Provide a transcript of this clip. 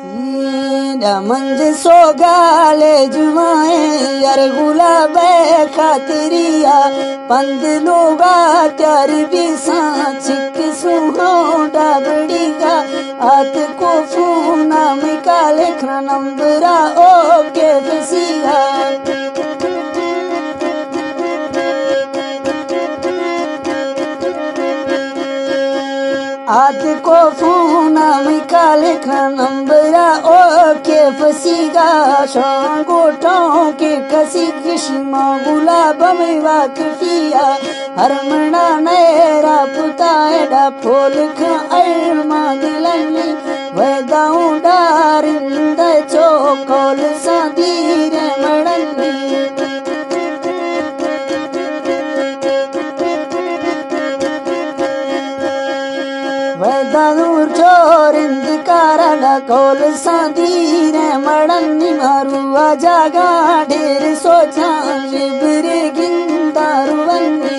मंज सोगाले जुमाए यार गुलाब खातिरिया पंद लोगा त्यार भी सांचिक सुहो डाबड़ीगा आत को फूना में काले खना नंबरा ओ के फसीगा आत को फूना में काले नंबरा ओ के फसीगा शांगोटों के कसी किस्मा गुलाब में वाकफिया हरमना नेरा पुताएडा फोल खा अरमा दिलनी वैदाऊ डारिंद चोकोल सादीरे मड़नी वैदादूर चोरिंद कारला कोल सादीरे मड़नी मारुआ जागा ढेर सोचा शिबरे गिंदारुवन्नी